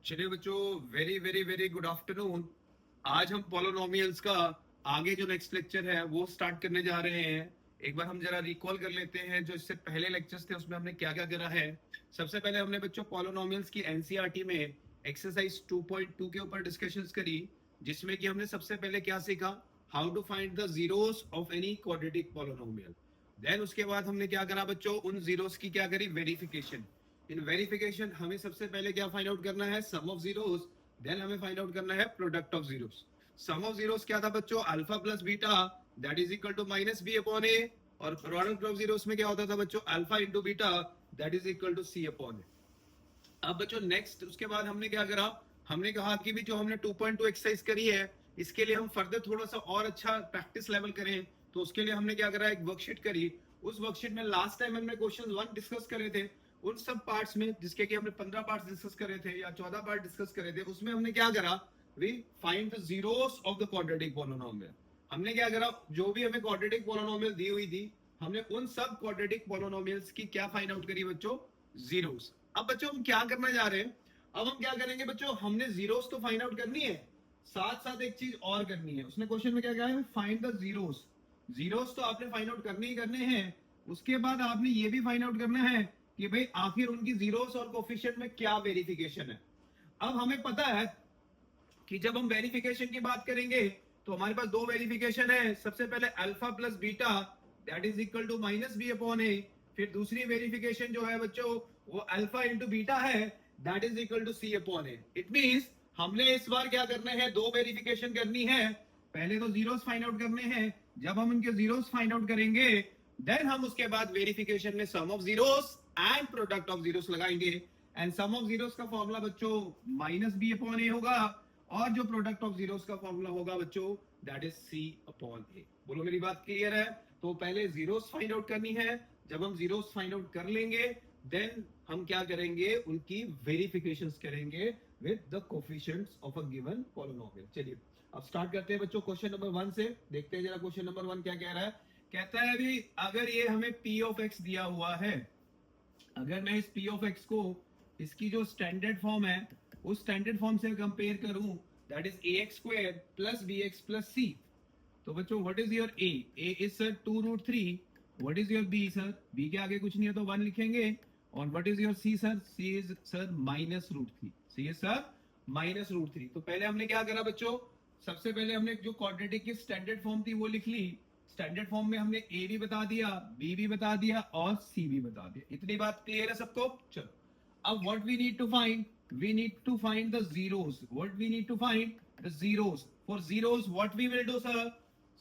चलिए बच्चों, very very very good afternoon. आज हम पॉलिनोमियल्स का आगे जो नेक्स्ट लेक्चर है वो स्टार्ट करने जा रहे हैं। एक बार हम जरा रिकॉल कर लेते हैं जो इससे पहले लेक्चर्स थे उसमें हमने क्या क्या करा है। सबसे पहले हमने बच्चों पॉलिनोमियल्स की एनसीईआरटी में एक्सरसाइज 2.2 के ऊपर डिस्कशंस करी, जिसमें कि हमने सबसे पहले क्या सीखा, how to find the zeros of any quadratic polynomial. Then उसके बाद हमने क्या करा बच्चों, उन जीरोस की क्या करी, वेरिफिकेशन। इन वेरिफिकेशन हमें सबसे पहले क्या फाइंड आउट करना है, सम ऑफ जीरोस। देन हमें फाइंड आउट करना है product of zeros. Sum of zeros क्या था बच्चों, alpha plus beta that is equal to minus B upon A. और प्रोडक्ट ऑफ जीरोस में क्या होता था बच्चों, alpha into beta that is equal to C upon A. अब बच्चों नेक्स्ट उसके बाद हमने क्या करा, हमने कहा कि भी जो हमने 2.2 एक्सरसाइज करी है इसके लिए हम फर्दर थोड़ा सा और अच्छा प्रैक्टिस लेवल करें, तो उसके लिए हमने क्या करा, एक वर्कशीट करी। उस वर्कशीट में लास्ट टाइम हमने क्वेश्चन 1 डिस्कस करे थे, उन सब पार्ट्स में जिसके कि हमने 15 पार्ट्स डिस्कस करे थे या 14 पार्ट डिस्कस करे थे, उसमें हमने क्या करा, we find the zeros of the quadratic polynomial. हमने क्या करा, जो भी हमें क्वाड्रेटिक पॉलिनोमियल दी हुई थी हमने उन सब क्वाड्रेटिक पॉलिनोमियल्स की क्या फाइंड आउट करी बच्चों, जीरोस। अब बच्चों हम क्या करना जा रहे हैं, अब हम क्या करेंगे बच्चों, हमने जीरोस तो फाइंड आउट करनी है, साथ साथ एक चीज और करनी है। उसने क्वेश्चन में क्या कहा है, फाइंड द जीरोस। जीरोस तो आपने फाइंड आउट करने ही करने हैं, उसके बाद आपने ये भी फाइंड आउट करना है कि भाई आखिर उनकी जीरोस और कोफिशिएंट में क्या वेरिफिकेशन है। अब हमें पता है कि जब हम वेरिफिकेशन की बात करेंगे तो हमारे पास दो वेरिफिकेशन है। सबसे पहले alpha plus beta that is equal to minus B upon A. फिर दूसरी वेरिफिकेशन जो है बच्चों वो अल्फा इंटू बीटा है that is equal to C upon A. It means हमने इस बार क्या करना है, दो वेरिफिकेशन करनी है। पहले तो जीरोस फाइंड आउट करने हैं, जब हम उनके जीरोस फाइंड आउट करेंगे देन हम उसके बाद वेरिफिकेशन में sum of zeros and product of zeros लगाएंगे। एंड सम ऑफ जीरोस का फॉर्मूला बच्चों माइनस बी अपॉन ए होगा, और जो प्रोडक्ट ऑफ जीरोस का फॉर्मूला होगा बच्चों that is C upon A. बोलो मेरी बात क्लियर है। तो पहले जीरोस फाइंड आउट करनी है, जब हम जीरोस फाइंड आउट कर लेंगे देन हम क्या करेंगे, उनकी वेरिफिकेशंस करेंगे with the coefficients of a given polynomial. चलिए अब स्टार्ट करते हैं बच्चों क्वेश्चन नंबर 1 से। देखते हैं जरा क्वेश्चन नंबर 1 क्या कह रहा है। कहता है अभी अगर ये हमें p ऑफ x दिया हुआ है, अगर मैं इस p ऑफ x को इसकी जो स्टैंडर्ड फॉर्म है उस स्टैंडर्ड फॉर्म से कंपेयर करूं that is ax square plus bx plus c। तो बच्चों what is your a, a is sir 2√3। What is your b sir, b के आगे कुछ नहीं है तो 1 लिखेंगे। और what is your c sir, c is sir -√3। c is sir -√3। तो पहले हमने क्या करा बच्चों, सबसे पहले हमने जो क्वाड्रेटिक की स्टैंडर्ड फॉर्म थी वो लिख ली। स्टैंडर्ड फॉर्म में हमने a भी बता दिया, b भी बता दिया और c भी बता दिया। इतनी बात क्लियर है सबको। चलो अब what we need to find, we need to find the zeros. What we need to find the zeros. For zeros what we will do sir,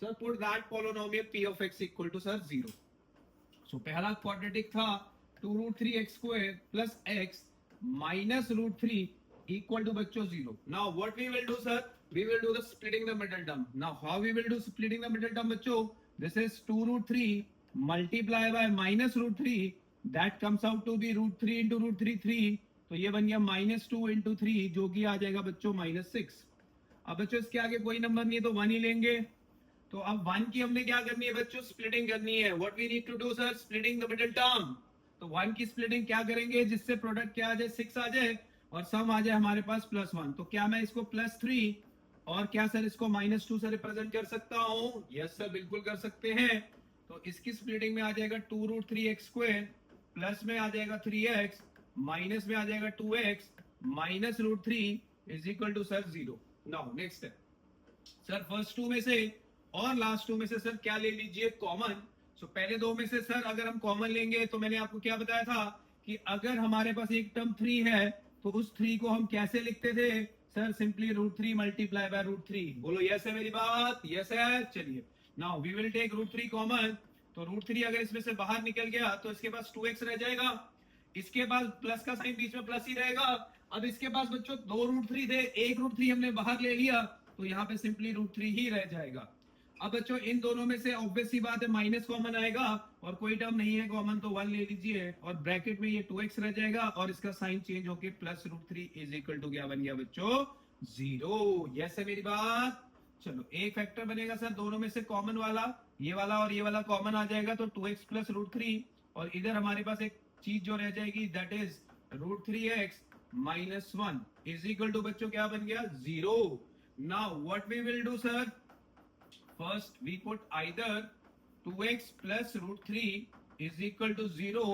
sir put that polynomial p of x equal to sir 0. So पहला quadratic था 2√3x square plus x minus √3 equal to बच्चों 0. Now what we will do sir, we will do the splitting the middle term. Now how we will do splitting the middle term बच्चों, this is 2√3 multiply by minus √3 that comes out to be √3 into √3 3। तो ये बन गया -2 into 3 जो कि आ जाएगा बच्चों -6। अब बच्चों इसके आगे कोई नंबर नहीं है तो 1 ही लेंगे। तो अब 1 की हमने क्या करनी है बच्चों, स्प्लिटिंग करनी है। What we need to do sir, splitting the middle term. तो 1 की स्प्लिटिंग क्या करेंगे, जिससे प्रोडक्ट क्या आ जाए 6 आ जाए और सम आ जाए हमारे पास +1। तो क्या मैं इसको +3 और क्या सर इसको -2 से रिप्रेजेंट कर सकता हूं, यस सर बिल्कुल कर सकते हैं। तो इसकी स्प्लिटिंग में आ जाएगा 2√3x स्क्वायर, प्लस में आ जाएगा 3x, माइनस में आ जाएगा 2x minus √3 is equal to sir 0। Now next step, sir first two में से और लास्ट टू में से सर क्या ले लीजिए, कॉमन। सो पहले दो में से सर अगर हम कॉमन लेंगे तो मैंने आपको क्या बताया था कि अगर हमारे पास एक टर्म 3 है तो उस 3 को हम कैसे लिखते थे सर, सिंपली √3 मल्टीप्लाई बाय √3। बोलो यस है मेरी बात, यस है। चलिए now we will take √3 common. तो √3 अगर इसमें से बाहर निकल गया तो इसके पास 2x रह जाएगा, इसके बाद प्लस का साइन बीच में प्लस ही रहेगा। अब इसके पास बच्चों दो √3 थे, एक √3 हमने बाहर ले लिया तो यहाँ पे सिंपली √3 ही रह जाएगा। अब बच्चों इन दोनों में से ऑब्वियस सी बात है माइनस कॉमन आएगा और कोई टर्म नहीं है कॉमन तो 1 ले लीजिए और ब्रैकेट में ये 2x रह जाएगा और इसका साइन चेंज होके +√3 इज इक्वल टू क्या बन गया बच्चों, 0। यस है मेरी बात। चलो एक फैक्टर बनेगा सर दोनों में से कॉमन वाला, ये वाला और ये वाला कॉमन आ जाएगा तो 2x + √3 और इधर हमारे पास एक चीज जो रह जाएगी that is √3x -1 is equal to बच्चों क्या बन गया 0. Now what we will do sir, first we put either 2x plus √3 is equal to 0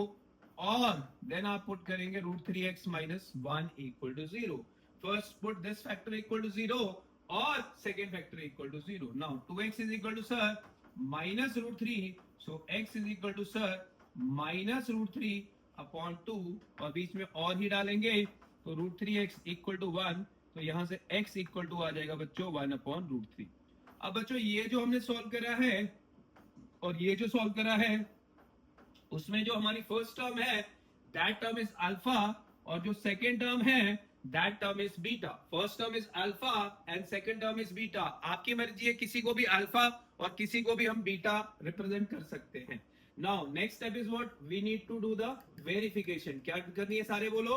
और देन आप पुट करेंगे √3x minus 1 equal to 0. First put this factor equal to 0 और second factor equal to 0. Now 2x is equal to sir minus √3, so x is equal to sir minus √3 upon 2 और बीच में और ही डालेंगे तो √3x equal to 1, तो यहां से x equal to आ जाएगा बच्चों 1 अपॉन √3. अब बच्चों ये जो हमने सॉल्व करा है और ये जो सॉल्व करा है उसमें जो हमारी फर्स्ट टर्म है दैट टर्म इज अल्फा और जो सेकेंड टर्म है that term is beta. First term is alpha and second term is beta. आपकी मर्जी है, किसी को भी अल्फा और किसी को भी हम बीटा रिप्रेजेंट कर सकते हैं. Now next step is what, we need to do the verification. क्या करनी है सारे बोलो,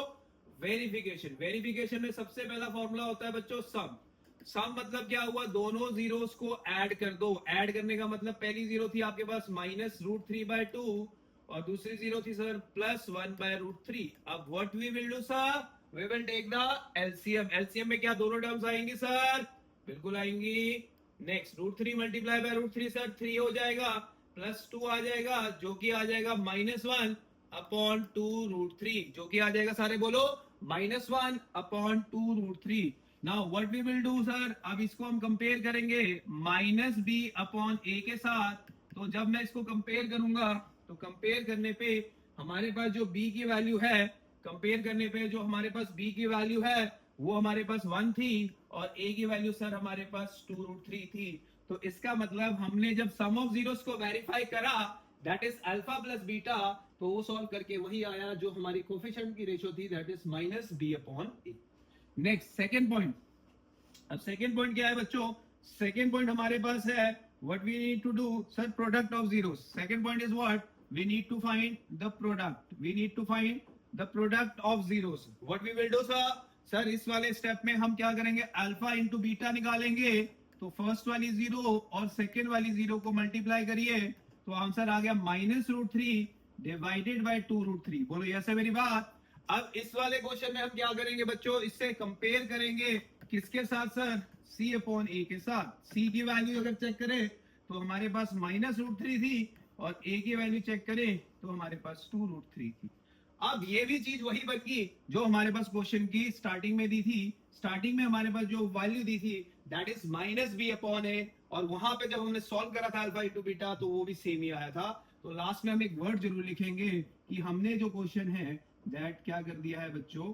वेरिफिकेशन. वेरिफिकेशन में सबसे पहला फॉर्मूला होता है बच्चों सम. सम मतलब क्या हुआ, दोनों जीरोस को ऐड कर दो. ऐड करने का मतलब पहली जीरो थी आपके पास -√3/2 और दूसरी जीरो थी सर +1/√3. अब what we will do sir, we will take the LCM. LCM में क्या दोनों टर्म्स आएंगी सर, बिल्कुल आएंगी. नेक्स्ट √3 मल्टीप्लाई बाय √3 सर 3 हो जाएगा, +2 आ जाएगा जो कि आ जाएगा -1 अपॉन 2√3 जो कि आ जाएगा सारे बोलो -1 upon 2√3. Now what we will do sir, अब इसको हम कंपेयर करेंगे -b अपॉन a के साथ. तो जब मैं इसको कंपेयर करूंगा तो कंपेयर करने पे हमारे पास जो b की वैल्यू है, कंपेयर करने पे जो हमारे पास b की वैल्यू है वो हमारे पास 1 थी और a की वैल्यू सर हमारे पास 2√3 थी. तो इसका मतलब हमने जब सम ऑफ जीरोस को वेरीफाई करा that is alpha plus beta, तो वो सॉल्व करके वही आया जो हमारी कोफिशिएंट की रेशियो थी that is -b upon a. Next second point. अब सेकंड पॉइंट क्या है बच्चों, सेकंड पॉइंट हमारे पास है what we need to do sir, product of zeros. Second point is what, we need to find the product. We need to find the product of zeros. What we will do sir, इस वाले step में हम क्या करेंगे, alpha into beta निकालेंगे. तो first वाली zero और सेकंड वाली जीरो को मल्टीप्लाई करिए तो आंसर आ गया -√3 डिवाइडेड बाय 2√3. बोलो यस है मेरी बात. अब इस वाले क्वेश्चन में हम क्या करेंगे बच्चों, इससे कंपेयर करेंगे किसके साथ सर, c अपॉन a के साथ. c की वैल्यू अगर चेक करें तो हमारे पास -√3 थी और a की वैल्यू चेक करें तो हमारे पास 2√3 थी. अब ये भी चीज वही बन गई जो हमारे पास क्वेश्चन की स्टार्टिंग में दी थी. स्टार्टिंग में हमारे पास जो वैल्यू दी थी that is -b upon a और वहां पे जब हमने सॉल्व करा था अल्फा इंटू बीटा तो वो भी सेम ही आया था. तो लास्ट में हम एक वर्ड जरूर लिखेंगे कि हमने जो क्वेश्चन है दैट क्या कर दिया है बच्चों,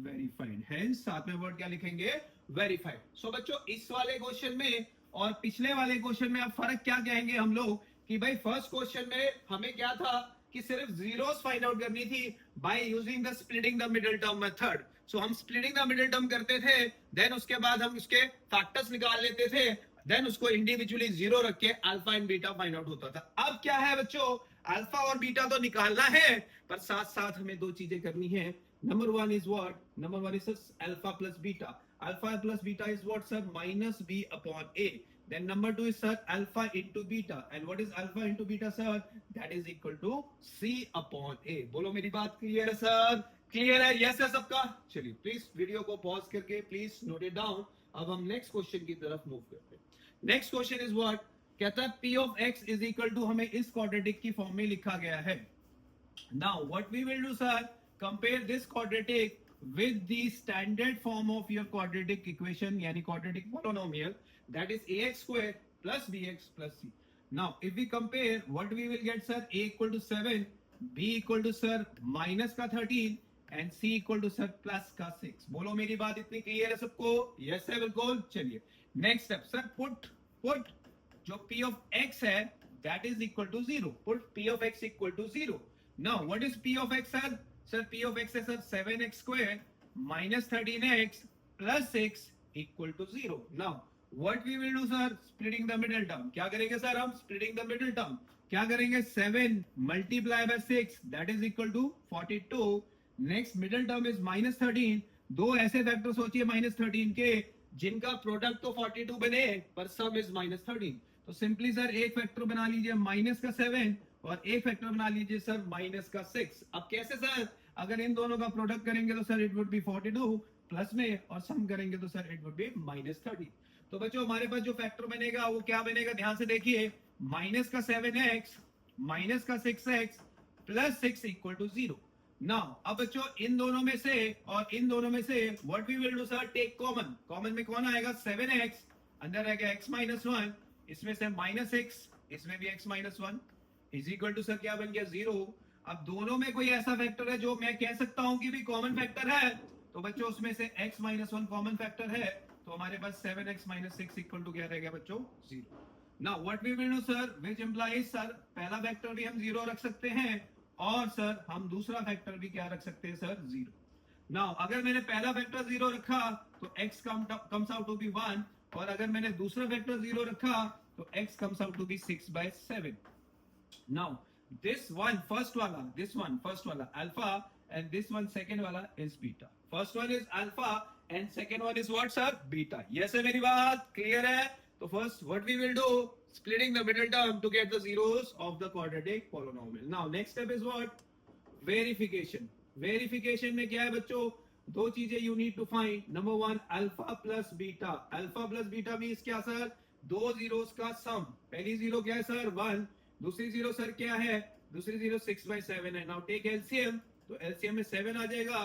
वेरीफाइड. हेंस साथ में वर्ड क्या लिखेंगे, वेरीफाइड. सो बच्चों इस वाले क्वेश्चन में और पिछले वाले क्वेश्चन में अब फर्क क्या कहेंगे हम लोग कि भाई फर्स्ट क्वेश्चन में हमें क्या था कि सिर्फ जीरोस फाइंड आउट करनी थी by using the splitting the middle term method. So हम स्प्लिटिंग द मिडिल टर्म करते थे, देन उसके बाद हम उसके फैक्टर्स निकाल लेते थे, देन उसको इंडिविजुअली जीरो रख के alpha and beta find out होता था. अब क्या है बच्चों, अल्फा और बीटा तो निकालना है पर साथ साथ हमें दो चीजें करनी है. Number one is what, number one is alpha plus beta. Alpha plus beta is what sir, -b upon a. Then number two is sir alpha into beta, and what is alpha into beta sir? That is equal to c upon a. बोलो मेरी बात clear है sir, clear है, yes है सबका. चलिए please video को pause करके प्लीज नोट इट डाउन. अब हम नेक्स्ट क्वेश्चन की तरफ मूव करते हैं. नेक्स्ट क्वेश्चन इज व्हाट, कहता है p of x is equal to, हमें इस क्वाड्रेटिक की फॉर्म में लिखा गया है. Now what we will do sir, compare this quadratic with the standard form of your quadratic equation यानी quadratic polynomial, that is ax square plus bx plus c. Now if we compare what we will get sir, a equal to 7, b equal to sir minus का 13 and c equal to sir plus का 6. बोलो मेरी बात इतनी clear है सबको, yes है बिल्कुल. चलिए नेक्स्ट स्टेप सर, पुट जो p of x है that is equal to 0. Put p of x equal to 0. Now what is p of x sir? Sir p of x है sir 7x square minus 13x plus 6 equal to 0. Now what we will do sir, splitting the middle term. क्या करेंगे sir हम, splitting the middle term. क्या करेंगे, 7 multiply by 6 that is equal to 42. Next middle term is -13. दो ऐसे factor सोचिए -13 के जिनका प्रोडक्ट तो 42 बने पर सम इज -13. तो सिंपली सर एक फैक्टर बना लीजिए -7 और एक फैक्टर बना लीजिए सर -6. अब कैसे सर, अगर इन दोनों का प्रोडक्ट करेंगे तो sir it would be 42 plus में, और सम करेंगे तो सर इट वुड बी -30। तो बच्चों हमारे पास जो फैक्टर बनेगा वो क्या बनेगा, ध्यान से देखिए, माइनस का 7x माइनस का 6x plus 6 equal to 0। Now अब बच्चों इन दोनों में से और इन दोनों में से what we will do sir, take common. Common में कौन आएगा, 7x, अंदर आएगा x माइनस 1, इसमें से माइनस x, इसमें भी x minus 1 is equal to sir क्या बन गया, 0। अब दोनों में कोई ऐसा फैक्टर है जो मैं कह सकता हूं कि भी कॉमन फैक्टर है, तो बच्चों उसमें से x माइनस 1 कॉमन फैक्टर है, तो हमारे पास 7x माइनस 6 इक्वल टू क्या रहेगा बच्चों, 0। Now what we will do sir, which implies sir, पहला फैक्टर भी हम 0 रख सकते हैं और सर हम दूसरा फैक्टर भी क्या रख सकते हैं सर, 0। नाउ अगर मैंने पहला फैक्टर 0 रखा तो x comes out to be 1, और अगर मैंने दूसरा फैक्टर 0 रखा तो x comes out to be 6/7। Now this one first wala, this one first wala alpha, and this one second wala is beta. First one is alpha and second one is what sir, beta. Yes है मेरी बात clear है? तो first what we will do, splitting the middle term to get the zeros of the quadratic polynomial. Now next step is what, verification. Verification में क्या है बच्चों, दो चीजें you need to find. Number one alpha plus beta. Alpha plus beta means क्या sir, दो zeros का सम। पहली जीरो क्या है सर, 1, दूसरी जीरो सर क्या है, दूसरी जीरो 6/7 है। नाउ टेक एलसीएम, तो एलसीएम में 7 आ जाएगा,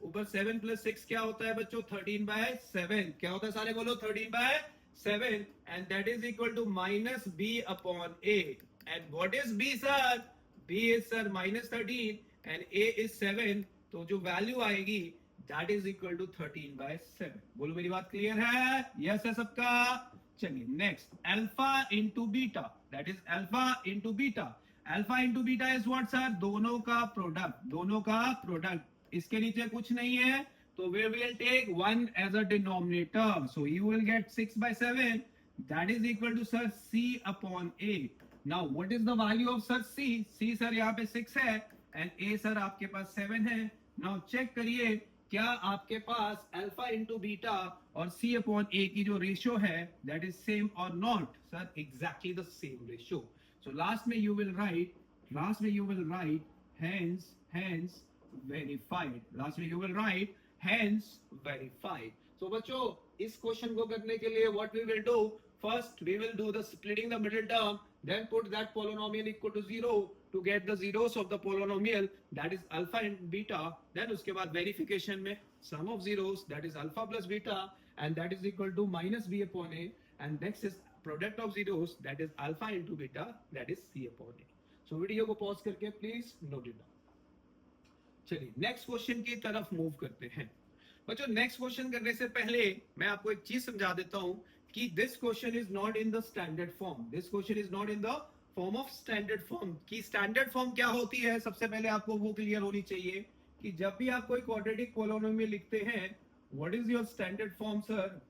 ऊपर 7 प्लस 6 क्या होता है बच्चों, 13/7। क्या होता है सारे बोलो, 13/7, and that is equal to minus B upon A. And what is B sir, B is sir -13 and A is 7, तो जो वैल्यू आएगी दैट इज इक्वल टू 13/7। बोलो मेरी बात क्लियर है, यस है सबका। चलिए next, alpha into beta, that is alpha into beta. Alpha into beta is what sir, दोनों का प्रोडक्ट, दोनों का प्रोडक्ट। इसके नीचे कुछ नहीं है, तो we will take 1 as a denominator, so you will get 6/7, that is equal to sir c upon a। Now what is the value of sir c, c sir यहाँ पे 6 है एंड a सर आपके पास 7 है। Now check करिए क्या आपके पास alpha into beta और c अपॉन a की जो रेशियो है दैट इज सेम और not, sir exactly the same ratio. So last में यू विल राइट, लास्ट में you will write hence verified, last में you will write hence verified. So बच्चों इस question को करने के लिए what we will do, first we will do the splitting the middle term, then put that polynomial equal to 0 to get the zeros of the polynomial, that is alpha and beta. Then उसके बाद verification में sum of zeros, that is alpha plus beta, and that is equal to minus b upon a, and next is product of zeros, that is alpha into beta, that is c upon a. So video को pause करके please note it down. चलिए next question की तरफ move करते हैं। बच्चों next question करने से पहले मैं आपको एक चीज समझा देता हूं कि this question is not in the standard form, this question is not in the form of standard form. की स्टैंडर्ड फॉर्म क्या होती है, सबसे पहले आपको वो क्लियर होनी चाहिए कि जब भी आप कोई क्वाड्रेटिक पोलिनोमियल लिखते हैं, what is your standard form sir,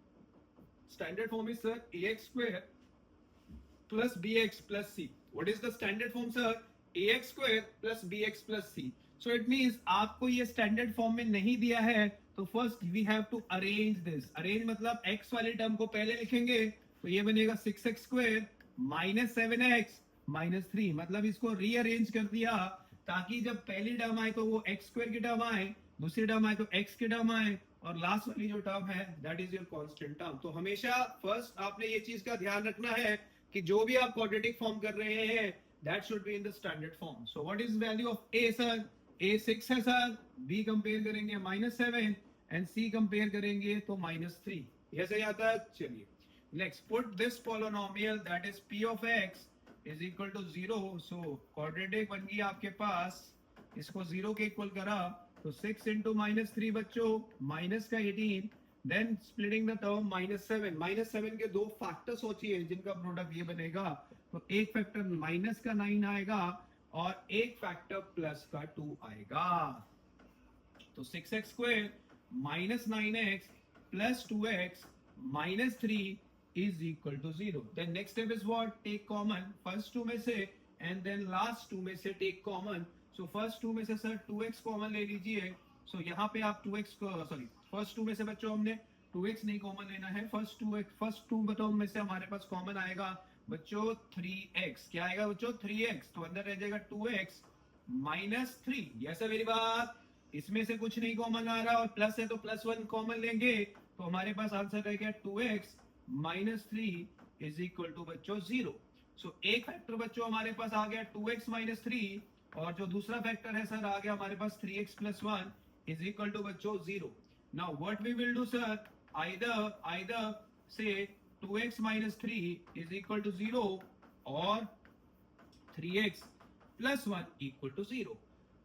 standard form is sir ax² plus bx plus c. What is the standard form sir, ax² plus bx plus c. So it means आपको ये standard form में नहीं दिया है, तो first we have to arrange this. Arrange मतलब x वाले term को पहले लिखेंगे, तो ये बनेगा 6x² माइनस 7x माइनस 3, मतलब इसको रीअरेंज कर दिया ताकि जब पहली टर्म आए तो वो x² की टर्म आए, दूसरी टर्म आए तो x की टर्म आए, और लास्ट वाली जो टर्म है that is your constant term. तो हमेशा फर्स्ट आपने ये चीज का ध्यान रखना है कि जो भी आप क्वाड्रेटिक फॉर्म कर रहे हैं that should be in the standard form. So what is value of a sir, a 6 है सर, b कंपेयर करेंगे -7 एंड c कंपेयर करेंगे तो -3, ये सही आता है। चलिए next, put this polynomial that is p of x is equal to 0। So quadratic बन गई आपके पास, इसको 0 के इक्वल करा तो 6 इंटू -3 बच्चों माइनस का 18, देन स्प्लिटिंग द टर्म -7 के दो फैक्टर्स होती है जिनका प्रोडक्ट ये बनेगा, तो एक फैक्टर माइनस का 9 आएगा और एक फैक्टर प्लस का 2 आएगा, तो 6x² minus 9x plus 2x minus 3 is equal to 0. Then next step is what? Take common first two में से and then last two में से take common. So first two में से सर 2x कॉमन ले लीजिए। So यहाँ पे आप 2x को सॉरी फर्स्ट टू में से बच्चों हमने 2x नहीं कॉमन लेना है, फर्स्ट टू बताओ में से हमारे पास कॉमन आएगा बच्चों 3x। क्या आएगा बच्चों 3x, तो अंदर रह जाएगा 2x माइनस 3। यस है मेरी बात, इसमें से कुछ नहीं कॉमन आ रहा और प्लस है तो प्लस वन कॉमन लेंगे तो हमारे पास आंसर रह गया 2x minus three is equal to बच्चों 0। सो एक फैक्टर बच्चों हमारे पास आ गया 2x माइनस थ्री और जो दूसरा फैक्टर है सर आ गया हमारे पास 3x plus one is equal to बच्चों 0। Now what we will do sir, either से 2x minus three is equal to 0 और 3x plus one equal to 0।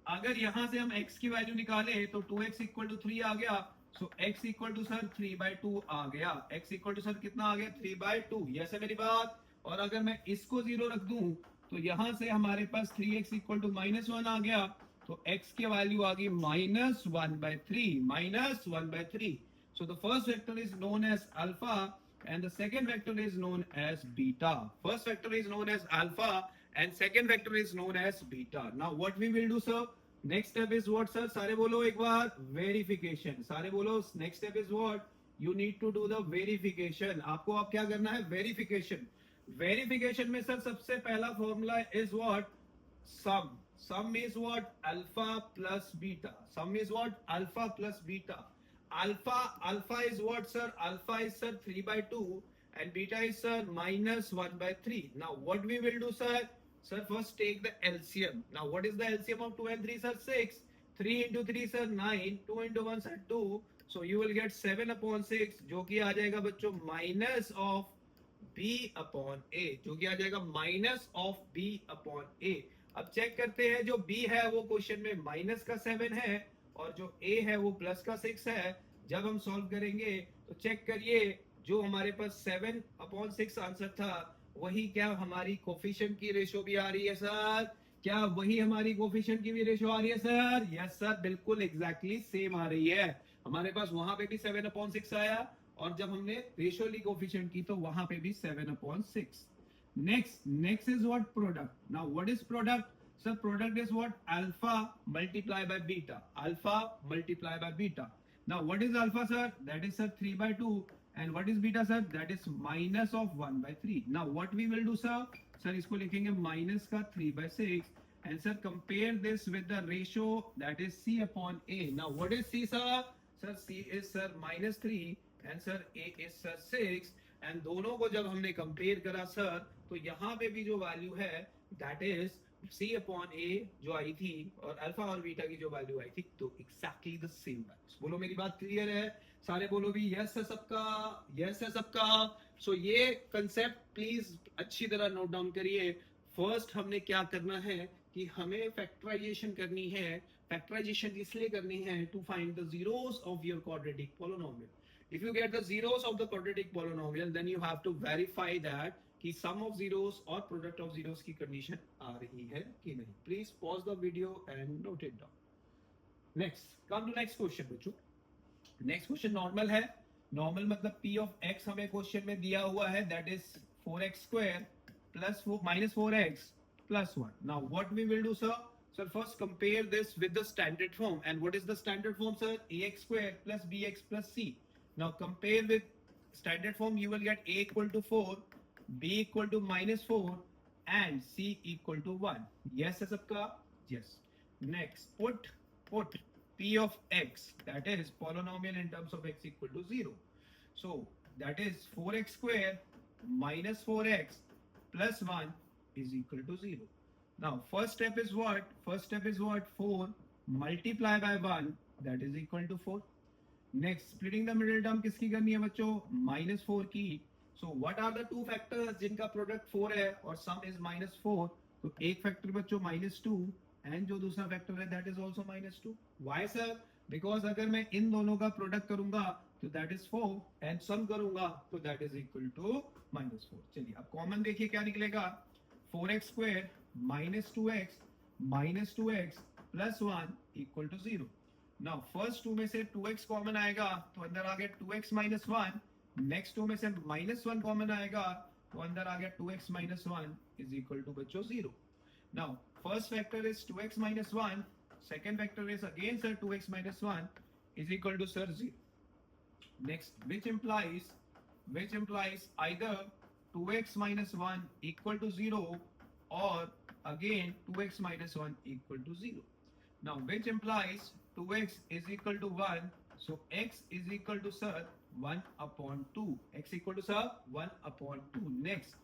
अगर यहां से हम x की वैल्यू निकाले तो 2x इक्वल टू 3 आ गया, सो x इक्वल टू सर 3/2 आ गया। x इक्वल टू सर कितना आ गया 3/2, यस है मेरी बात। और अगर मैं इसको 0 रख दूं तो यहां से हमारे पास 3x इक्वल टू -1 आ गया, तो x की वैल्यू आ गई -1/3। So the first vector is known as alpha and the second vector is known as beta. First vector is known as alpha and second vector is known as beta. Now what we will do sir, next step is what sir, सारे बोलो एक बार, verification। सारे बोलो next step is what, you need to do the verification। आपको अब क्या करना है, verification। verification में सर सबसे पहला formula is what, sum is what, alpha plus beta। sum is what, alpha plus beta। alpha is what sir, alpha is sir 3/2 and beta is sir -1/3। now what we will do sir, first take the LCM। now what is the LCM of 2 and 3 sir, 6। 3 into 3 sir 9, 2 into 1 sir 2, so you will get 7/6 जो कि आ जाएगा बच्चों minus of b upon a, जो कि आ जाएगा minus of b upon a। अब चेक करते हैं, जो b है वो क्वेश्चन में माइनस का 7 है और जो a है वो प्लस का 6 है। जब हम सॉल्व करेंगे तो चेक करिए, जो हमारे पास 7/6 आंसर था वही क्या हमारी कोफिशिएंट की रेशो भी आ रही है सर, क्या वही हमारी कोफिशिएंट की भी रेशो आ रही है सर? यस सर, बिल्कुल एग्जैक्टली सेम आ रही है। हमारे पास वहां पे भी 7/6 आया और जब हमने रेशो ली कोफिशिएंट की तो वहां पे भी 7/6। next is what, product। now what is product sir? product is what, alpha multiply by beta, alpha multiply by beta। now what is alpha sir? that is sir 3/2 and what is beta sir? that is minus of 1/3। now what we will do sir, इसको लिखेंगे minus का 3/6 and sir compare this with the ratio that is c upon a। now what is c sir? c is sir -3 and sir a is sir 6 and दोनों को जब हमने compare करा sir तो यहाँ पे भी जो वैल्यू है that is c upon a जो आई थी और अल्फा और बीटा की जो वैल्यू आई थी, तो एग्जैक्टली द सेम वैल्यूज। बोलो मेरी बात क्लियर है? सारे बोलो भी यस है सबका, यस है सबका। सो ये कंसेप्ट प्लीज अच्छी तरह नोट डाउन करिए। फर्स्ट हमने क्या करना है कि हमें फैक्टराइजेशन करनी है। फैक्टराइजेशन इसलिए करनी है to find the zeros of your quadratic polynomial. If you get the zeros of the quadratic polynomial, then you have to verify that कि sum of zeros और product of zeros की condition आ रही है कि नहीं। Please pause the video and note it down. Next, come to next question बच्चों। Next question normal है। Normal मतलब p of x हमें question में दिया हुआ है, that is 4x square plus minus 4x plus 1। Now what we will do sir? Sir, first compare this with the standard form. And what is the standard form sir? ax square plus bx plus c। Now compare with standard form, you will get a equal to 4, b equal to -4 and c equal to 1। yes है सबका? yes। next put p of x, that is polynomial in terms of x equal to 0। so that is 4x square minus 4x plus 1 is equal to 0। now first step is what? 4 multiply by 1, that is equal to 4। Next splitting the middle term किसकी करनी है बच्चों? -4 की। So what are the two factors जिनका product 4 है और सम is -4? तो एक फैक्टर बच्चों -2 एंड जो दूसरा फैक्टर है that is also -2। Why sir? Because अगर मैं इन दोनों का प्रोडक्ट करूंगा तो दैट इज 4 एंड सम करूंगा तो दैट इज इक्वल टू -4। चलिए अब कॉमन देखिए क्या निकलेगा। 4x square -2x plus 1 equal to 0। Now first 2 में से 2x कॉमन आएगा तो अंदर आ गया 2x minus 1। नेक्स्ट 2 में से -1 कॉमन आएगा तो अंदर आ गया 2x minus 1 is equal to बच्चों 0। Now first factor is 2x minus 1, second factor is again sir 2x minus 1 is equal to sir 0। Next which implies either 2x minus 1 equal to 0 or again 2x minus 1 equal to 0। Now which implies 2x is equal to 1, so x is equal to sir 1 upon 2. X equal to sir 1 upon 2. Next,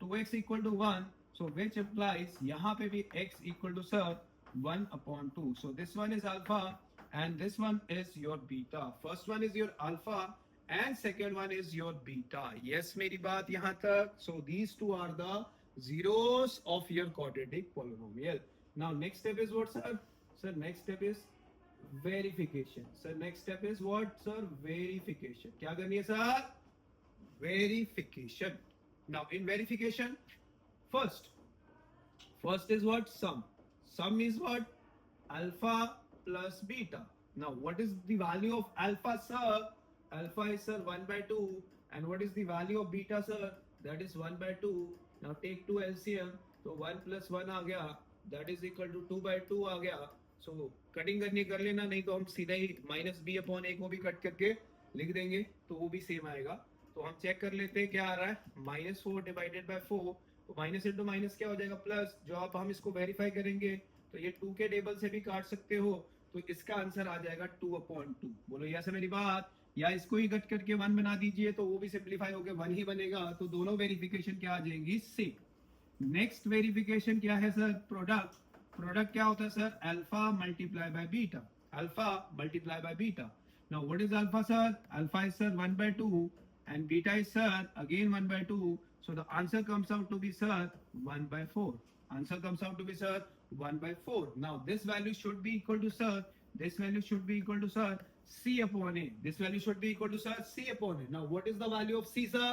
2x equal to 1, so which implies यहाँ पे भी x equal to sir 1 upon 2. So this one is alpha and this one is your beta. First one is your alpha and second one is your beta. Yes, मेरी बात यहाँ तक. So these two are the zeros of your quadratic polynomial. Now next step is what, sir? Sir, next step is verification. Sir, next step is what, sir? Verification. क्या करनी है, sir? Verification. Now in verification, first is what? Sum. Sum is what? Alpha plus beta. Now what is the value of alpha, sir? Alpha is, sir, 1 by 2. And what is the value of beta, sir? That is 1 by 2. Now take 2 LCM. So 1 plus 1 आ गया. That is equal to 2 by 2 आ गया. So cutting करनी कर लेना, नहीं तो हम सीधा ही minus B upon ए को भी कट करके लिख देंगे तो वो भी सेम आएगा. तो हम चेक कर लेते हैं क्या आ रहा है. -4 डिवाइडेड बाय 4, तो माइनस इंटू माइनस क्या हो जाएगा प्लस. जो आप हम इसको वेरीफाई करेंगे तो ये 2 के टेबल से भी काट सकते हो, तो इसका आंसर आ जाएगा 2/2. बोलो यस है मेरी बात. या इसको ही कट करके 1 बना दीजिए तो वो भी सिंप्लीफाई होकर 1 ही बनेगा. तो दोनों वेरिफिकेशन क्या आ जाएंगी, सेम. नेक्स्ट वेरिफिकेशन क्या है सर, प्रोडक्ट. प्रोडक्ट क्या होता है sir, alpha multiply by beta. Alpha multiply by beta. Now what is alpha sir? Alpha is sir 1 by 2 and beta is sir again 1 by 2. So the answer comes out to be sir 1 by 4. Answer comes out to be sir 1 by 4. Now this value should be equal to sir, this value should be equal to sir c upon a. This value should be equal to sir c upon a. Now what is the value of c sir?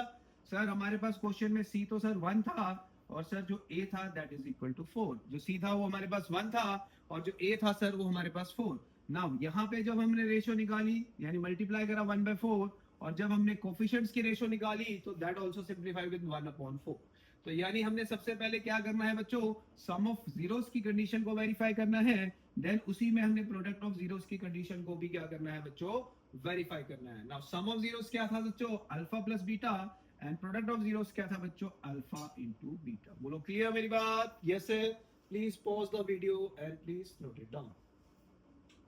Sir हमारे पास question में c तो sir 1 था और sir जो a था that is equal to 4. जो c था वो हमारे पास 1 था और जो a था सर वो हमारे पास 4. Now यहाँ पे जब हमने रेशियो निकाली यानी मल्टीप्लाई करा 1 by 4 और जब हमने कोफिशिएंट्स की रेशियो निकाली तो दैट आल्सो सिंपलीफाई विद 1/4. तो यानी हमने सबसे पहले क्या करना है बच्चों, सम ऑफ जीरोस की कंडीशन को वेरीफाई करना है, देन उसी में हमने प्रोडक्ट ऑफ जीरोस की कंडीशन को भी क्या करना है बच्चों, वेरीफाई करना है. नाउ सम ऑफ जीरोस क्या था बच्चों, alpha plus beta, and product of zeros क्या था बच्चों, अल्फा इनटू बीटा. बोलो क्लियर मेरी बात? Yes sir. Please pause the video and please note it down.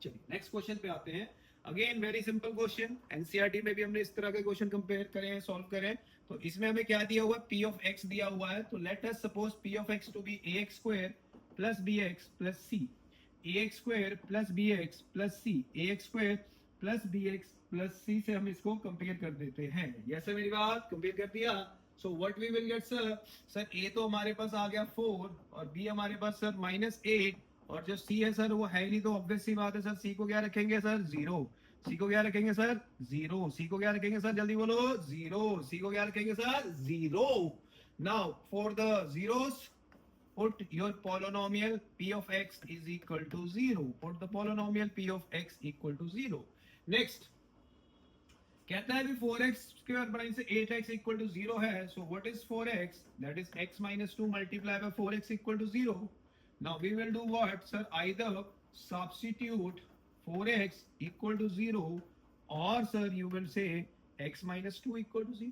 चलिए नेक्स्ट क्वेश्चन पे आते हैं. Again very simple question. NCERT में भी हमने इस तरह के क्वेश्चन कंपेयर करें, सॉल्व करें. तो इसमें हमें क्या दिया हुआ है, p ऑफ x दिया हुआ है. तो let us suppose p of x to be ax square plus bx plus c. ax square plus bx plus c, ax square plus bx plus c से हम इसको कंपेयर कर देते हैं. यस है मेरी बात, कंपेयर कर दिया. So what we will get sir, sir a तो हमारे पास आ गया 4 और b हमारे पास सर -8 और जो c है सर वो है नहीं, तो ऑब्वियस सी बात है सर c को क्या रखेंगे सर, 0. c को क्या रखेंगे सर, 0. c को क्या रखेंगे सर, जल्दी बोलो, 0. c को क्या रखेंगे sir, 0. Now for the zeros put your polynomial p of x is equal to 0. put the polynomial p of x equal to 0. next कहता है भी 4x स्क्वायर बनाने से 8x इक्वल टू 0 है. So what is 4x, that is x minus 2 multiply by 4x equal to 0. Now we will do what, sir? Either substitute 4x equal to 0 or sir you will say x minus 2 equal to 0,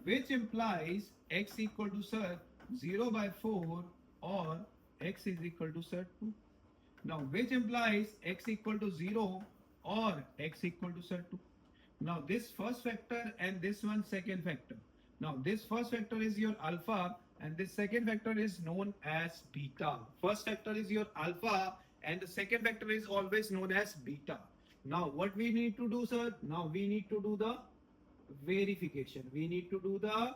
which implies x equal to sir 0 by 4 or x is equal to sir 2. Now which implies x equal to 0 or x equal to sir 2. Now this first factor and this one second factor. Now this first factor is your alpha and this second factor is known as beta. First factor is your alpha and the second factor is always known as beta. Now what we need to do sir, now we need to do the verification. We need to do the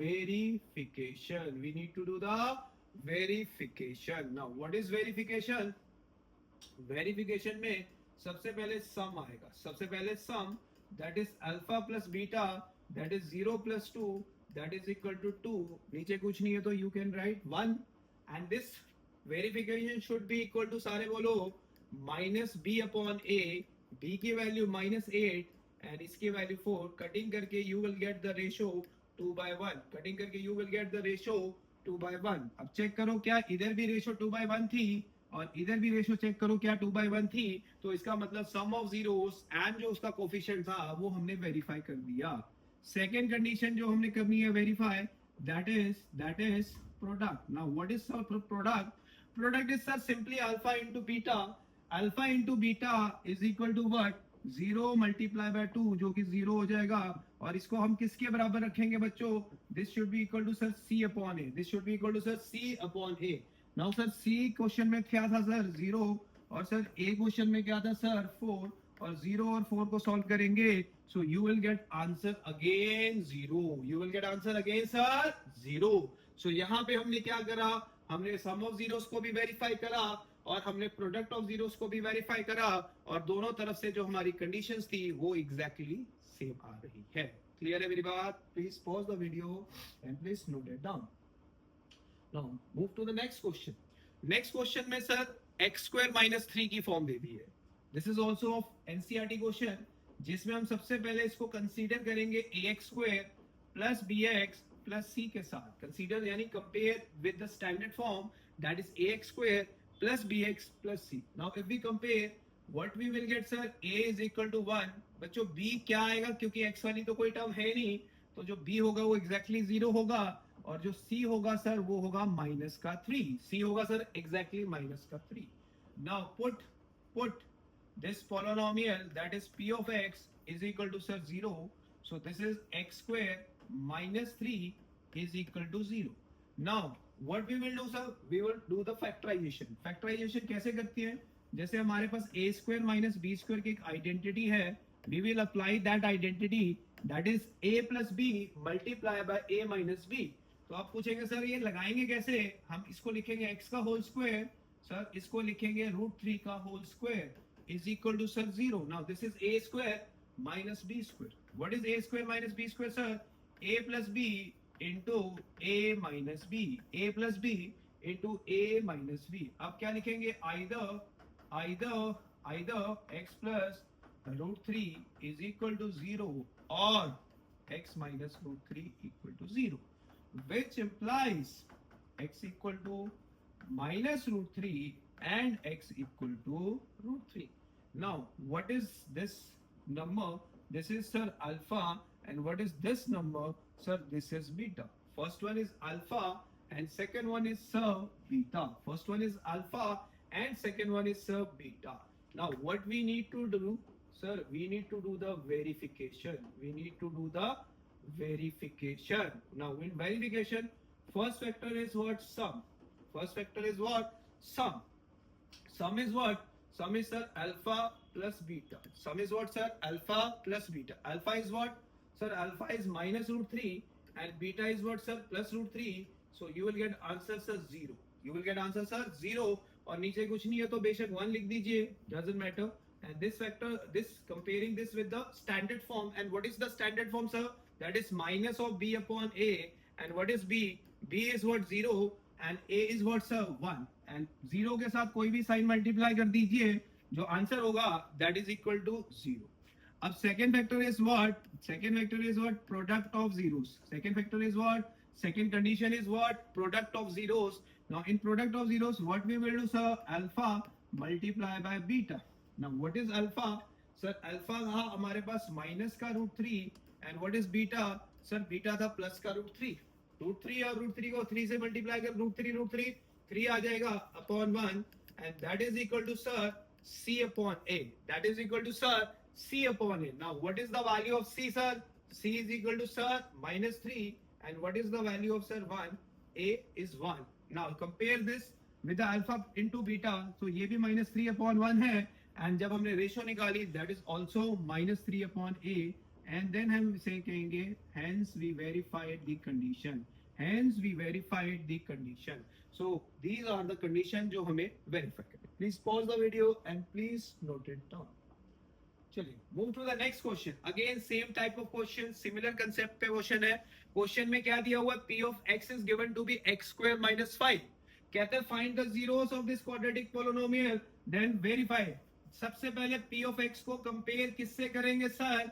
verification. We need to do the verification. Now what is verification? Verification में सबसे पहले sum आएगा. सबसे पहले sum, that is alpha plus beta, that is 0 plus 2, that is equal to 2. नीचे कुछ नहीं है तो you can write 1 and this verification should be equal to, सारे बोलो, minus b upon a. b की वैल्यू -8 and इसकी वैल्यू 4. कटिंग करके you will get the ratio 2/1. Cutting करके you will get the ratio 2/1. अब चेक करो क्या इधर भी रेशियो 2/1 थी और इधर भी रेशियो चेक करो क्या 2/1 थी. तो इसका मतलब सम ऑफ जीरोस एंड जो उसका कोफिशिएंट था वो हमने वेरीफाई कर दिया. सेकेंड कंडीशन जो हमने करनी है verify, that is product. Now what is product? Product is sir simply alpha into beta. Alpha into beta is equal to what, 0 multiply by 2 जो कि 0 हो जाएगा, और इसको हम किसके बराबर रखेंगे बच्चों, this should be equal to sir c upon a, this should be equal to sir c upon a. Now sir c question में क्या था सर 0, और सर a क्वेश्चन में क्या था सर 4, और 0 और 4 को सॉल्व करेंगे, सो you will get answer again 0, you will get answer again sir 0. सो यहाँ पे हमने क्या करा, हमने सम ऑफ जीरोस को भी वेरीफाई करा और हमने प्रोडक्ट ऑफ जीरोस को भी वेरीफाई करा, और दोनों तरफ से जो हमारी कंडीशंस थी वो एग्जैक्टली सेम आ रही है. क्लियर है मेरी बात? Please pause the video and please note it down. Now move to the next question. Next question में सर x स्क्वायर माइनस 3 की फॉर्म दे दी है. This is also of NCERT question, जिसमें हम सबसे पहले इसको कंसीडर करेंगे ax square plus bx plus c के साथ. कंसीडर यानी compare with the standard form, that is ax square plus bx plus c. Now if we compare, what we will get sir, a is equal to 1. बच्चों b क्या आएगा, क्योंकि x वाली तो कोई टर्म है नहीं, तो जो b होगा वो exactly 0 होगा, और जो c होगा सर वो होगा माइनस का 3. c होगा सर exactly माइनस का 3. Now put this polynomial, that is p of x is equal to sir 0. So this is x square minus 3 is equal to 0. Now what we will do sir, we will do the factorization. factorization कैसे करती है, जैसे हमारे पास a square minus b square की एक identity है, we will apply that identity, that is a plus b multiply by a minus b. तो आप पूछेंगे सर ये लगाएंगे कैसे, हम इसको लिखेंगे x का होल स्क्वायर, सर इसको लिखेंगे √3 का whole square is equal to sir 0. Now this is a square minus b square. What is a square minus b square sir, a plus b into a minus b, a plus b into a minus b. अब क्या लिखेंगे, either x plus √3 is equal to 0 or x minus √3 equal to 0, which implies x equal to minus √3 and x equal to √3. Now what is this number, this is sir alpha, and what is this number sir, this is beta. First one is alpha and second one is sir beta. First one is alpha and second one is sir beta. Now what we need to do sir, we need to do the verification, we need to do the verification. Now in verification, first factor is what, sum. First factor is what, sum. Sum is what, sum is sir alpha plus beta. Sum is what sir, alpha plus beta. Alpha is what sir, alpha is minus √3 and beta is what sir, plus √3. So you will get answer sir 0. You will get answer sir 0. और नीचे कुछ नहीं है तो बेशक 1 लिख दीजिए, doesn't matter. And this factor, this comparing this with the standard form, and what is the standard form sir? That is minus of b upon a. And what is b? b is what, 0, and a is what sir, 1. And 0 के साथ कोई भी sign multiply कर दीजिए, जो answer होगा that is equal to 0. अब second factor is what? Second factor is what? Product of zeros. Second factor is what? Second condition is what? Product of zeros. Now in product of zeros, what we will do sir? Alpha multiply by beta. Now what is alpha? Sir alpha था हमारे पास minus का √3, and what is beta? Sir beta था plus का √3. √3 और √3 को 3 से multiply कर √3 3 आ जाएगा upon 1, and that is equal to sir c upon a. That is equal to sir c upon a. Now what is the value of c sir? C is equal to sir minus 3, and what is the value of sir 1? A is 1. Now compare this with the alpha into beta. So ये भी minus 3 upon 1 है, and जब हमने ratio निकाली, that is also minus 3 upon a, and then हम इसे कहेंगे hence we verified the condition. Hence we verified the condition. So these are the condition जो हमें verify करनी. Please pause the video and please note it down. चलिए move to the next question. Again same type of question, similar concept पे question है. Question में क्या दिया हुआ है, p of x is given to be x square minus 5. कहते हैं find the zeros of this quadratic polynomial, then verify. सबसे पहले p ऑफ x को कंपेयर किससे करेंगे sir,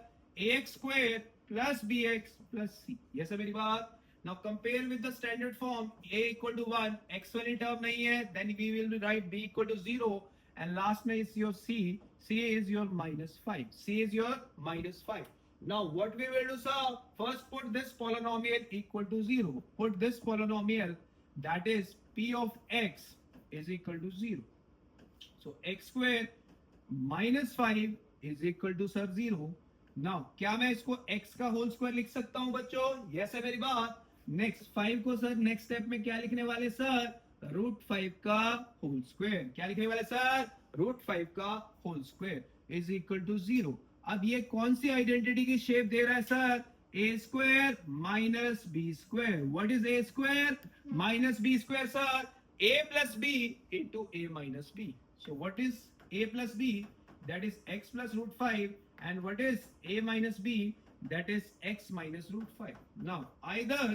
ax square plus bx plus c. ये सब मेरी बात. Now compare with the standard form, a equal to 1, x वाली टर्म नहीं है, then we will write b equal to 0, and last में is your c. C is your minus 5. C is your minus 5. Now what we will do sir, first put this polynomial equal to 0. Put this polynomial, that is p of x is equal to 0. So X square minus 5 is equal to sir 0। Now क्या मैं इसको x का whole square लिख सकता हूं बच्चों? Yes है मेरी बात। नेक्स्ट 5 को सर नेक्स्ट स्टेप में क्या लिखने वाले सर? रूट 5 का होल स्क्वायर। क्या लिखने वाले सर? रूट 5 का whole square is equal to 0। अब ये कौन सी आइडेंटिटी की शेप दे रहा है sir? A square minus B square. What is A square minus B square sir? a plus b into a minus b. So what is a plus b? That is x plus root 5. And what is a minus b? That is x minus root 5. Now either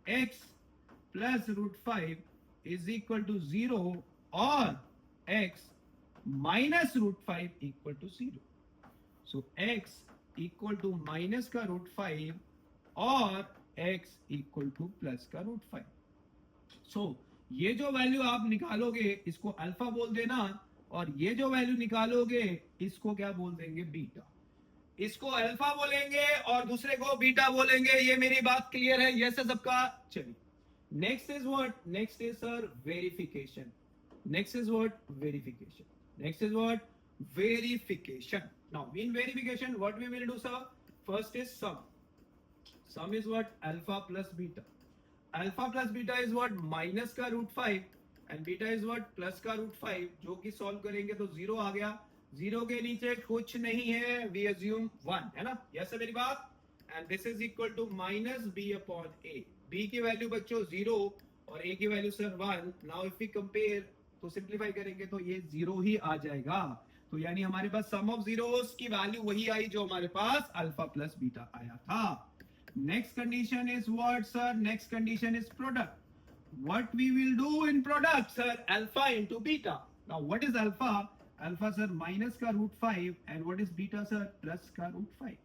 x plus root 5 is equal to 0 or x minus root 5 equal to 0. So x equal to minus का root 5 और x equal to plus का root 5. So ये जो value आप निकालोगे इसको alpha बोल देना, और ये जो वैल्यू निकालोगे इसको क्या बोल देंगे? बीटा। इसको अल्फा बोलेंगे और दूसरे को बीटा बोलेंगे। ये मेरी बात क्लियर है? यस है सबका? चलिए next is what? Next is sir verification. Next is what? Verification. Next is what? Verification. Now in verification what we will do sir? First is sum. Sum is what? Alpha plus beta. Alpha plus beta is what? Minus का root 5 and beta is what? Plus का root 5, जो कि solve करेंगे तो 0 आ गया। 0 के नीचे कुछ नहीं है, वी अज्यूम 1 है ना? यस है मेरी बात? And this is equal to minus B upon A. B की वैल्यू बच्चों 0 और ए की value sir 1। Now if we compare तो सिंप्लीफाई करेंगे तो ये 0 ही आ जाएगा। तो यानी हमारे पास सम ऑफ जीरोस की वैल्यू वही आई जो हमारे पास अल्फा प्लस बीटा आया था। Next condition is what, sir? Next condition is product. What we will do in product, sir? Alpha into beta. Now, what is alpha? Alpha, sir, minus ka root 5. And what is beta, sir? Plus ka root 5.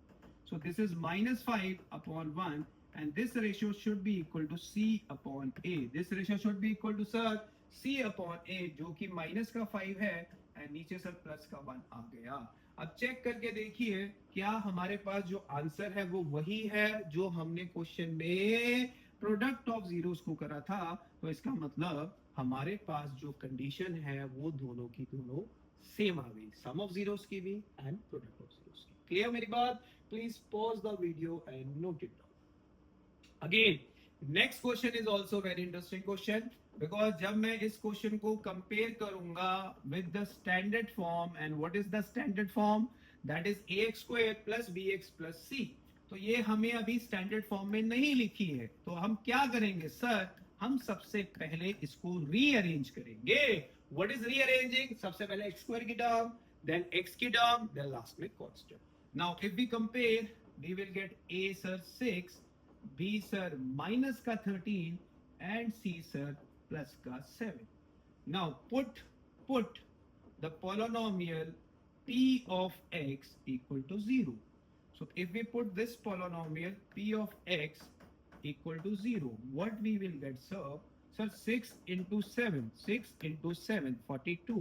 So, this is minus 5 upon 1. And this ratio should be equal to C upon A. This ratio should be equal to, sir, C upon A, जो कि minus का 5 है. And नीचे, sir, plus का 1 आ गया। अब check करके देखिए क्या हमारे पास जो आंसर है वो वही है जो हमने क्वेश्चन में प्रोडक्ट ऑफ जीरोस को करा था। तो इसका मतलब हमारे पास जो कंडीशन है वो दोनों की दोनों सेम आ गई, सम ऑफ जीरोस की भी एंड प्रोडक्ट ऑफ जीरोस की। क्लियर मेरी बात? Please pause the video and note it down. Again next question is also very interesting question, because जब मैं इस क्वेश्चन को कंपेयर करूंगा with the standard form, and what is the standard form? That is ax square plus bx plus c। तो ये हमें अभी standard form में नहीं लिखी है, तो हम क्या करेंगे सर? हम सबसे पहले इसको रीअरेंज करेंगे। What is rearranging? सबसे पहले x स्क्वायर की टर्म, देन x की टर्म, देन लास्ट में constant. Now if we compare we will get a sir 6, b sir minus का 13 and c sir plus का 7. Now put the polynomial p of x equal to 0. So if we put this polynomial p of x equal to 0, what we will get, sir? Sir 6 into 7, 6 into 7 42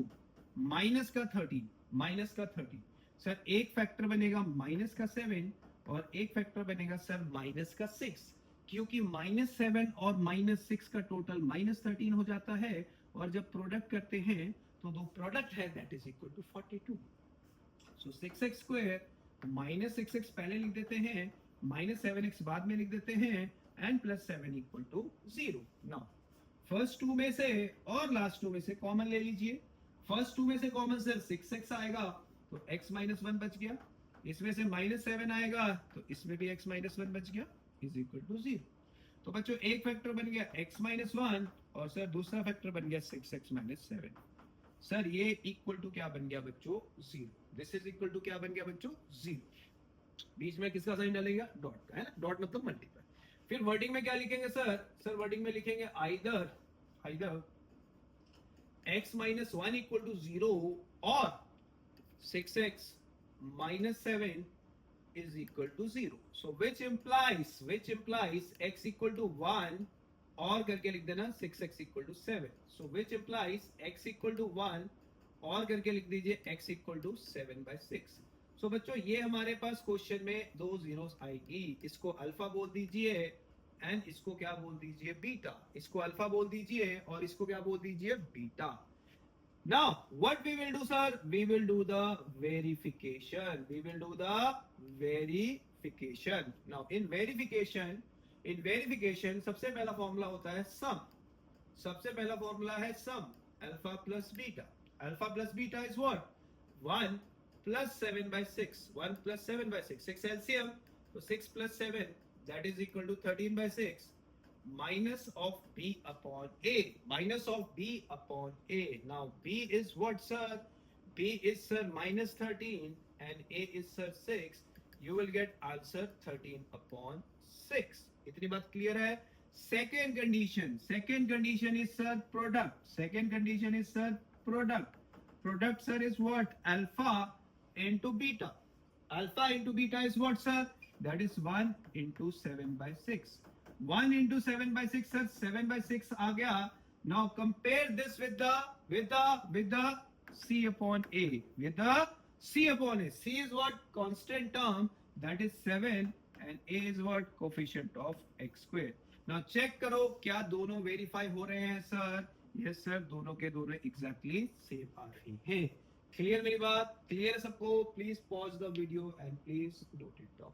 minus का 13 sir एक factor बनेगा minus का 7 और एक factor बनेगा sir minus का 6, क्योंकि -7 और -6 का टोटल -13 हो जाता है, और जब प्रोडक्ट करते हैं तो दो प्रोडक्ट है that is equal to 42। So 6x square -6x पहले लिख देते हैं, -7x बाद में लिख देते हैं, and +7 equal to 0। Now first two में से और लास्ट टू में से कॉमन ले लीजिए। फर्स्ट टू में से कॉमन सर 6x आएगा तो x -1 बच गया, इसमें से -7 आएगा तो इसमें भी x -1 बच गया, इज इक्वल टू 0। तो बच्चों एक फैक्टर बन गया x -1 और सर दूसरा फैक्टर बन गया 6x -7। सर ये इक्वल टू क्या बन गया बच्चों? 0। दिस इज इक्वल टू क्या बन गया बच्चों? 0। बीच में किसका साइन डालेगा? डॉट का, है ना? डॉट मतलब मल्टीप्लाई। फिर वर्डिंग में क्या लिखेंगे सर? सर वर्डिंग में लिखेंगे आइदर x -1 इक्वल टू 0 और 6x -7 is equal to 0. So which implies x equal to 1 और करके लिख देना 6x equal to 7. So which implies x equal to 1 और करके लिख दीजिए x equal to 7/6. So बच्चों ये हमारे पास क्वेश्चन में दो जीरोस आएगी, इसको अल्फा बोल दीजिए एंड इसको क्या बोल दीजिए? बीटा। इसको अल्फा बोल दीजिए और इसको क्या बोल दीजिए? Beta. Now, what we will do, sir? We will do the verification. We will do the verification. Now, in verification, सबसे पहला फॉर्मूला होता है sum. सबसे पहला फॉर्मूला है sum. Alpha plus beta. Alpha plus beta is what? 1 plus 7 by 6. 1 plus 7 by 6. 6 LCM. So 6 plus 7, that is equal to 13 by 6. Minus of b upon a. Minus of b upon a. Now b is what, sir? B is, sir, minus 13 and a is, sir, 6. You will get answer 13 upon 6. इतनी बात clear है? Second condition is, sir, product. Second condition is, sir, product. Product, sir, is what? Alpha into beta. Alpha into beta is what, sir? That is 1 into 7 by 6. 1 into 7 by 6, sir, 7 by 6 आ गया. Now compare this with the c upon a. With the c upon a. C is what? Constant term. That is 7 and a is what? Coefficient of x square. Now check करो क्या दोनों verify हो रहे हैं, sir? Yes, sir. दोनों के दोनों exactly same आ रही हैं. Clear मेरी बात? Clear है सबको? Please pause the video and please note it down.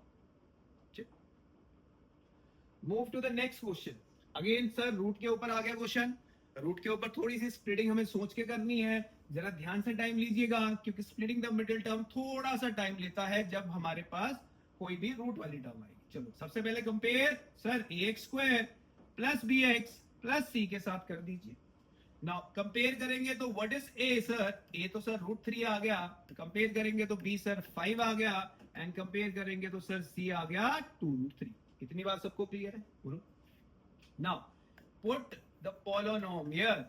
Move to the next question. Again, sir, root के ऊपर आ गया क्वेश्चन. रूट के ऊपर थोड़ी सी स्प्लिटिंग हमें सोच के करनी है. जरा ध्यान से टाइम लीजिएगा क्योंकि स्प्लिटिंग द मिडिल टर्म थोड़ा सा टाइम लेता है जब हमारे पास कोई भी रूट वाली टर्म आएगी. चलो सबसे पहले compare, sir, ax square plus bx plus c के साथ कर दीजिए. नाउ कंपेयर करेंगे तो what is a, sir? a तो सर √3 आ गया. कंपेयर करेंगे तो b, सर, 5 आ गया. एंड कंपेयर करेंगे तो सर c आ गया 2√3. इतनी बात सबको क्लियर है? बोलो. Now put the polynomial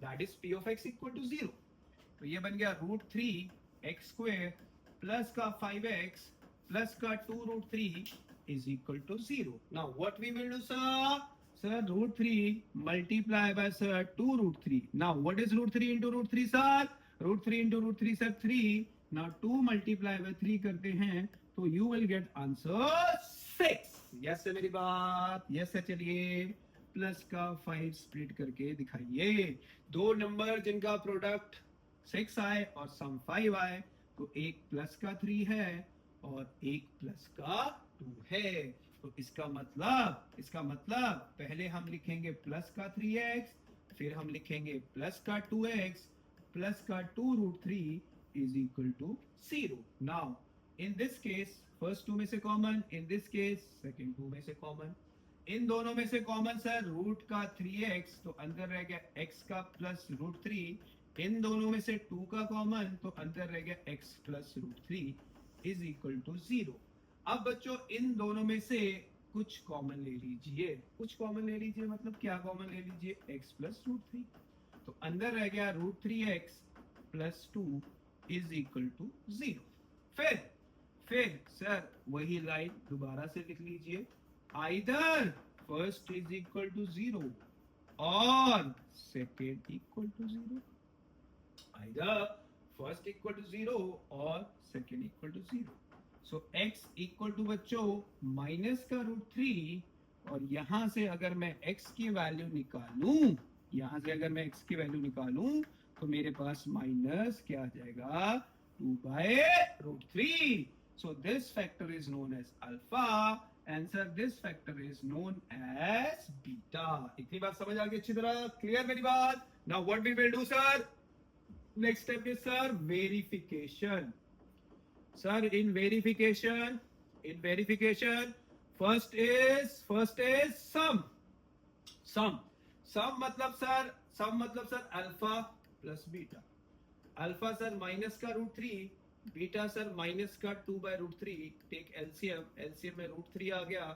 that is p of x equal to 0. तो ये बन गया √3 x स्क्वायर प्लस का 5x प्लस का 2√3 is equal to 0. Now what we will do, sir? Sir, √3 multiply by, sir, 2√3. Now what is √3 into √3, sir? √3 into √3, sir, 3. Now 2 multiply by 3 करते हैं तो you will get answer 6. Yes है मेरी बात? Yes है. चलिए plus का 5 स्प्लिट करके दिखाइए. दो नंबर जिनका प्रोडक्ट 6 आए और सम 5 आए तो एक प्लस का 3 है और एक प्लस का 2 है. तो इसका मतलब पहले हम लिखेंगे प्लस का 3x, फिर हम लिखेंगे प्लस का 2x प्लस का 2√3 is equal to 0. Now in this case first 2 में से common, in this case second 2 में से कॉमन. इन दोनों में से कॉमन, सर, रूट का 3x तो अंदर रह गया x का प्लस √3. इन दोनों में से 2 का कॉमन तो अंदर रह गया x plus √3 is equal to 0. अब बच्चों इन दोनों में से कुछ कॉमन ले लीजिए. मतलब क्या कॉमन ले लीजिए? x plus √3. तो अंदर रह गया √3x plus 2 is equal to 0. फिर सर वही लाइन दोबारा से लिख लीजिए. Either first is equal to 0 और second equal to 0. Either first equal to 0 और second equal to 0. So x equal to बच्चों माइनस का √3 और यहां से अगर मैं x की वैल्यू निकालूं तो मेरे पास माइनस क्या आ जाएगा? 2 by √3. So this factor is known as alpha and sir this factor is known as beta. इतनी बात समझ आ गई अच्छी तरह? क्लियर मेरी बात? Now what we will do, sir? Next step is, sir, verification. Sir, in verification, first is sum. Sum मतलब sir alpha plus beta. Alpha sir minus का √3, बीटा सर माइनस का 2 by √3. टेक एलसीएम में √3 आ गया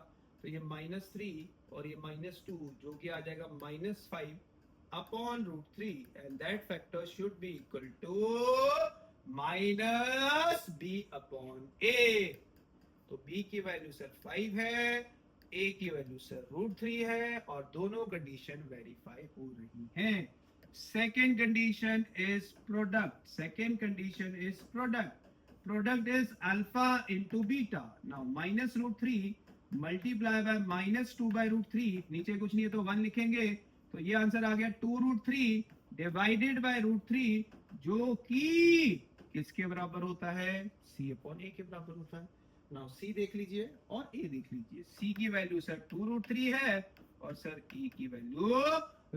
तो ये -3 और ये -2 जो कि आ जाएगा -5 upon √3 and that factor should be equal to minus b upon a. तो b की वैल्यू सर 5 है, a की वैल्यू सर √3 है और दोनों कंडीशन वेरीफाई हो रही हैं. Second condition is product. Product is alpha into beta. Now minus √3 multiply by -2 by √3. नीचे कुछ नहीं है तो 1 लिखेंगे तो ये आंसर आ गया 2√3 डिवाइडेड बाय √3 जो कि किसके बराबर होता है, c अपॉन a के बराबर होता है। नाउ c देख लीजिए और a देख लीजिए। c की वैल्यू सर 2√3 है और सर a की वैल्यू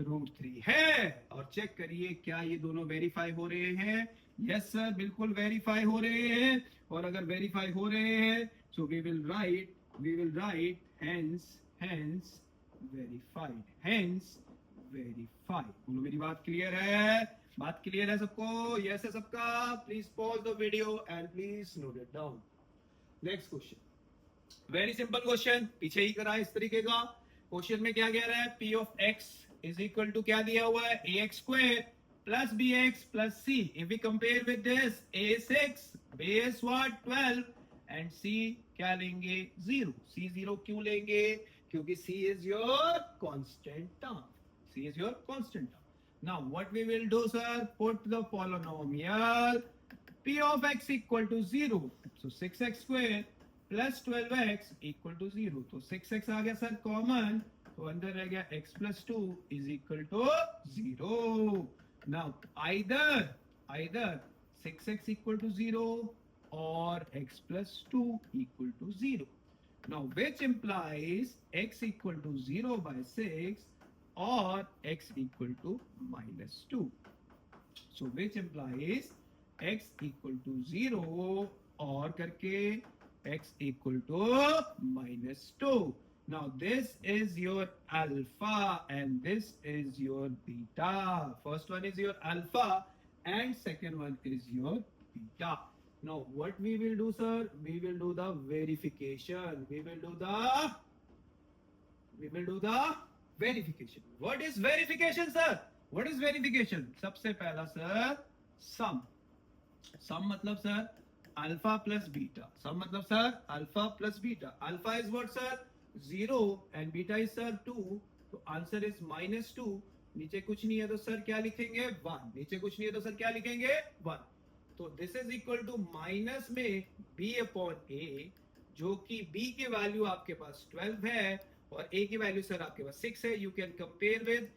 √3 है। और चेक करिए क्या ये दोनों वेरीफाई हो रहे हैं। यस सर, बिल्कुल वेरीफाई हो रहे हैं। और अगर वेरीफाई हो रहे हैं so we will write hence verified. बोलो मेरी बात क्लियर है? बात क्लियर है सबको? यस है सबका? Please pause the video and please note it down. Next question, very simple question, पीछे ही करा इस तरीके का। क्वेश्चन में क्या कह रहा है, p of x is equal to क्या दिया हुआ है, ax square plus bx plus c। If we compare with this, a 6, base what 12 and c क्या लेंगे 0। c 0 क्यों लेंगे, क्योंकि c is your constant term, c is your constant term. Now what we will do sir, put the polynomial p of x equal to 0, so 6x square plus 12x equal to 0। तो 6x आ गया sir common, तो अंदर रह गया x plus 2 is equal to 0। Now either 6x equal to 0 or x plus 2 equal to 0। Now which implies x equal to 0 by 6 or x equal to -2। So which implies x equal to 0 और करके x equal to -2। Now this is your alpha and this is your beta। First one is your alpha and second one is your beta। Now what we will do sir, we will do the verification, we will do the verification। What is verification sir? What is verification? सबसे पहला sir सम मतलब sir alpha plus beta. सम मतलब sir alpha plus beta. Alpha is what sir 0 and beta is sir 2, तो answer is -2। नीचे कुछ नहीं है तो सर क्या लिखेंगे 1। नीचे कुछ नहीं है तो सर क्या लिखेंगे 1। तो this is equal to minus में b अपॉन a, जो कि b की वैल्यू आपके पास 12 है और a की वैल्यू सर आपके पास 6 है। यू कैन कंपेयर विद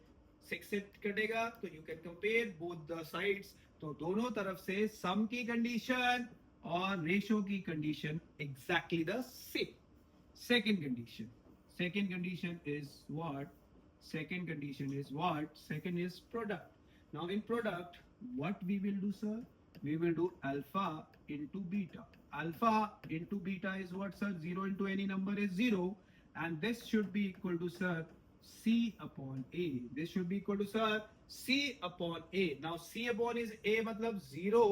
6 से कटेगा तो you can compare both the sides. तो दोनों तरफ से सम की कंडीशन और रेशो की condition exactly the same. Second condition is what, second is product। now in product what we will do sir, we will do alpha into beta। alpha into beta is what sir, 0 into any number is 0 and this should be equal to sir c upon a। this should be equal to sir c upon a। now c upon is a मतलब 0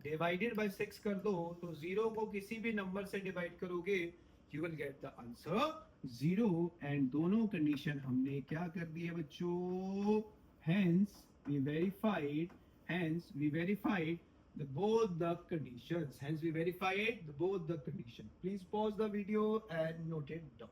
divided by 6 कर दो, तो 0 को किसी भी number से divide करोगे you will get the answer 0। and दोनों कंडीशन हमने क्या कर दिए बच्चों, hence we verified both the conditions। please pause the video and note it down।